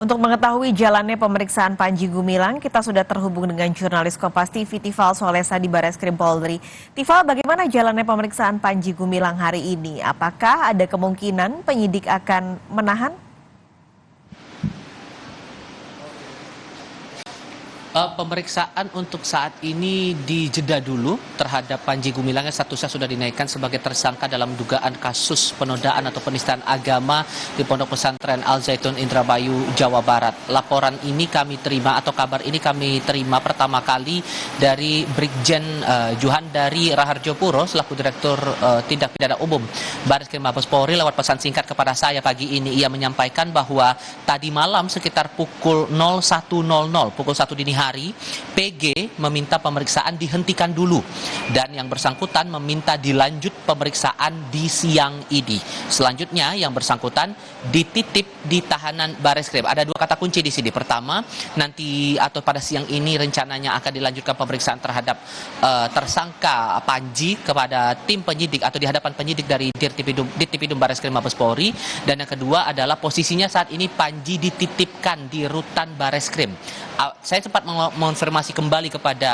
Untuk mengetahui jalannya pemeriksaan Panji Gumilang, kita sudah terhubung dengan jurnalis Kompas TV Tifal Solesa di Barreskrim Polri. Tifal, bagaimana jalannya pemeriksaan Panji Gumilang hari ini? Apakah ada kemungkinan penyidik akan menahan? Pemeriksaan untuk saat ini dijeda dulu terhadap Panji Gumilang yang statusnya sudah dinaikkan sebagai tersangka dalam dugaan kasus penodaan atau penistaan agama di Pondok Pesantren Al Zaitun Indramayu, Jawa Barat. Laporan ini kami terima atau kabar ini kami terima pertama kali dari Brigjen Juhandari Raharjo Puro selaku Direktur Tindak Pidana Umum Barreskrim Mabes Polri. Lewat pesan singkat kepada saya pagi ini, ia menyampaikan bahwa tadi malam sekitar pukul 01.00, pukul 1 dini hari, PG meminta pemeriksaan dihentikan dulu dan yang bersangkutan meminta dilanjut pemeriksaan di siang ini. Selanjutnya yang bersangkutan dititip di tahanan Barreskrim. Ada dua kata kunci di sini. Pertama, nanti atau pada siang ini rencananya akan dilanjutkan pemeriksaan terhadap tersangka Panji kepada tim penyidik atau di hadapan penyidik dari Dirtipidum Barreskrim Mabes Polri, dan yang kedua adalah posisinya saat ini Panji dititipkan di rutan Barreskrim. Saya sempat mengonfirmasi kembali kepada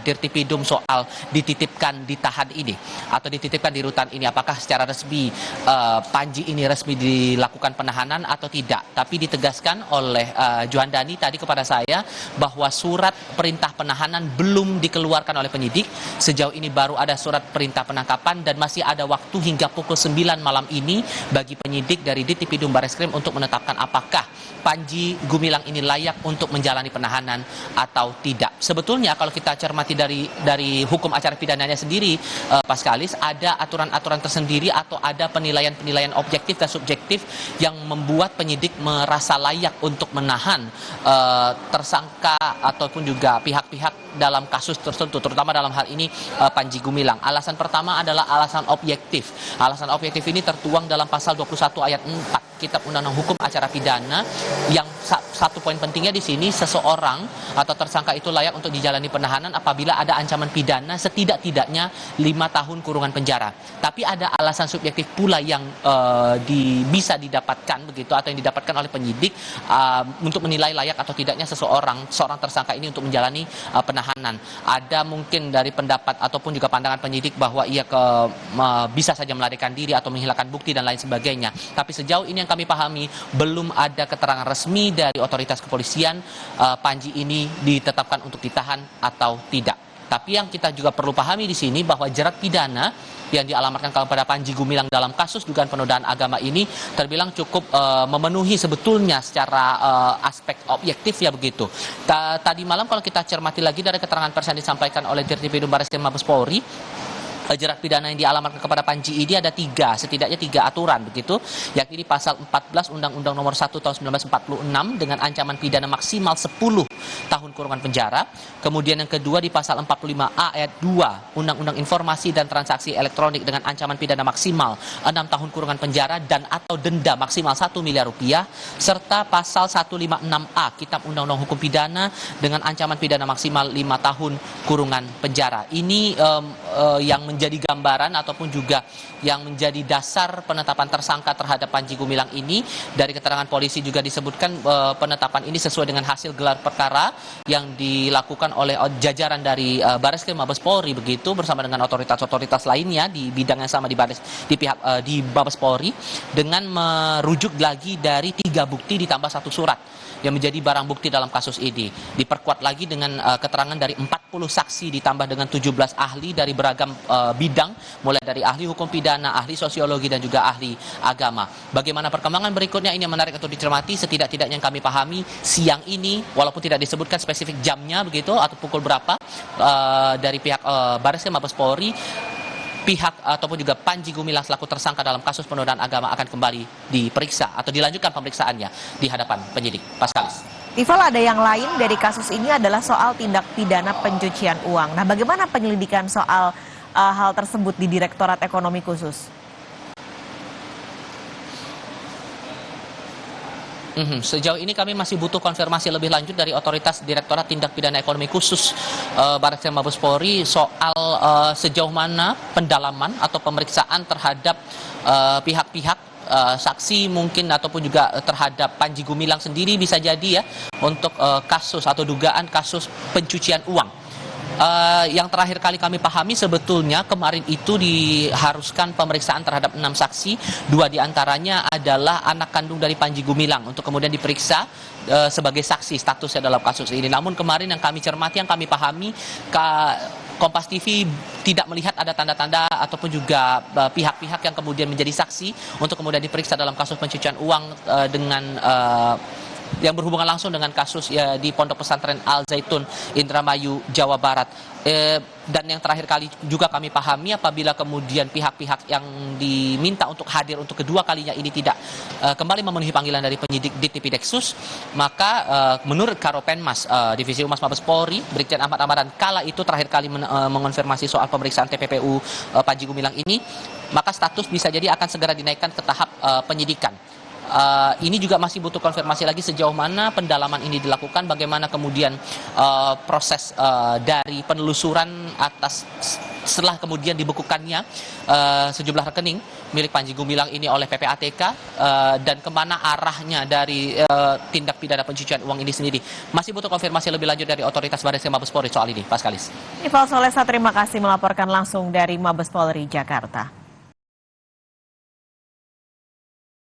Dirtipidum soal dititipkan ditahan ini atau dititipkan di rutan ini, apakah secara resmi Panji ini resmi dilakukan penahanan atau tidak. Tapi ditegaskan oleh Juhandani tadi kepada saya bahwa surat perintah penahanan belum dikeluarkan oleh penyidik. Sejauh ini baru ada surat perintah penangkapan dan masih ada waktu hingga pukul 9 malam ini bagi penyidik dari Dirtipidum Barreskrim untuk menetapkan apakah Panji Gumilang ini layak untuk menjalani penahanan atau tidak. Sebetulnya kalau kita cermati dari hukum acara pidananya sendiri, Paskalis, ada aturan-aturan tersendiri atau ada penilaian-penilaian objektif dan subjektif yang membuat penyidik merasa layak untuk menahan tersangka ataupun juga pihak-pihak dalam kasus tertentu, terutama dalam hal ini Panji Gumilang. Alasan pertama adalah alasan objektif. Alasan objektif ini tertuang dalam pasal 21 ayat 4 Kitab Undang-Undang Hukum Acara Pidana, yang satu poin pentingnya di sini, seseorang atau tersangka itu layak untuk dijalani penahanan apabila ada ancaman pidana setidak-tidaknya 5 tahun kurungan penjara. Tapi ada alasan subjektif pula yang bisa didapatkan begitu atau yang didapatkan oleh penyidik untuk menilai layak atau tidaknya seorang tersangka ini untuk menjalani penahanan. Ada mungkin dari pendapat ataupun juga pandangan penyidik bahwa ia bisa saja melarikan diri atau menghilangkan bukti dan lain sebagainya. Tapi sejauh ini yang kami pahami belum ada keterangan resmi dari otoritas kepolisian Panji ini ditetapkan untuk ditahan atau tidak. Tapi yang kita juga perlu pahami di sini bahwa jerat pidana yang dialamatkan kepada Panji Gumilang dalam kasus dugaan penodaan agama ini terbilang cukup memenuhi sebetulnya secara aspek objektif ya begitu. Tadi malam kalau kita cermati lagi dari keterangan pers yang disampaikan oleh Dirtipidum Barreskrim Mabes Polri, jerat pidana yang dialamatkan kepada Panji ini ada setidaknya tiga aturan begitu, yakni di pasal 14 Undang-Undang Nomor 1 Tahun 1946 dengan ancaman pidana maksimal 10 tahun kurungan penjara. Kemudian yang kedua di pasal 45A ayat 2 Undang-Undang Informasi dan Transaksi Elektronik dengan ancaman pidana maksimal 6 tahun kurungan penjara dan atau denda maksimal 1 miliar rupiah, serta pasal 156A Kitab Undang-Undang Hukum Pidana dengan ancaman pidana maksimal 5 tahun kurungan penjara. Ini yang menjadi gambaran ataupun juga yang menjadi dasar penetapan tersangka terhadap Panji Gumilang ini. Dari keterangan polisi juga disebutkan penetapan ini sesuai dengan hasil gelar perkara yang dilakukan oleh jajaran dari Barreskrim Mabes Polri begitu, bersama dengan otoritas-otoritas lainnya di bidang yang sama di Mabes Polri, dengan merujuk lagi dari 3 bukti ditambah 1 surat yang menjadi barang bukti dalam kasus ini. Diperkuat lagi dengan keterangan dari 40 saksi ditambah dengan 17 ahli dari beragam bidang, mulai dari ahli hukum pidana, ahli sosiologi dan juga ahli agama. Bagaimana perkembangan berikutnya ini yang menarik untuk dicermati. Setidak-tidaknya yang kami pahami siang ini, walaupun tidak disebutkan spesifik jamnya begitu atau pukul berapa, dari pihak Barreskrim Mabes Polri, pihak ataupun juga Panji Gumilang selaku tersangka dalam kasus penodaan agama akan kembali diperiksa atau dilanjutkan pemeriksaannya di hadapan penyidik. Paskalis. Tifal, ada yang lain dari kasus ini adalah soal tindak pidana pencucian uang. Nah, bagaimana penyelidikan soal hal tersebut di Direktorat Ekonomi Khusus? Sejauh ini kami masih butuh konfirmasi lebih lanjut dari otoritas Direktorat Tindak Pidana Ekonomi Khusus Barreskrim Mabes Polri soal sejauh mana pendalaman atau pemeriksaan terhadap pihak-pihak saksi mungkin ataupun juga terhadap Panji Gumilang sendiri bisa jadi ya untuk kasus atau dugaan kasus pencucian uang. Yang terakhir kali kami pahami sebetulnya kemarin itu diharuskan pemeriksaan terhadap 6 saksi, 2 diantaranya adalah anak kandung dari Panji Gumilang untuk kemudian diperiksa sebagai saksi statusnya dalam kasus ini. Namun kemarin yang kami cermati, yang kami pahami, Kompas TV tidak melihat ada tanda-tanda ataupun juga pihak-pihak yang kemudian menjadi saksi untuk kemudian diperiksa dalam kasus pencucian uang dengan yang berhubungan langsung dengan kasus ya, di Pondok Pesantren Al Zaitun, Indramayu, Jawa Barat. Dan yang terakhir kali juga kami pahami, apabila kemudian pihak-pihak yang diminta untuk hadir untuk kedua kalinya ini tidak kembali memenuhi panggilan dari penyidik di Tipideksus, maka menurut Karopenmas Divisi Humas Mabes Polri, Brigjen Ahmad Ramadan, kala itu terakhir kali mengonfirmasi soal pemeriksaan TPPU Panji Gumilang ini, maka status bisa jadi akan segera dinaikkan ke tahap penyidikan. Ini juga masih butuh konfirmasi lagi sejauh mana pendalaman ini dilakukan, bagaimana kemudian proses dari penelusuran atas setelah kemudian dibekukannya sejumlah rekening milik Panji Gumilang ini oleh PPATK, dan kemana arahnya dari tindak pidana pencucian uang ini sendiri. Masih butuh konfirmasi lebih lanjut dari otoritas Barreskrim Mabes Polri soal ini, Pak Skalis. Tifal Solesa, terima kasih melaporkan langsung dari Mabes Polri, Jakarta.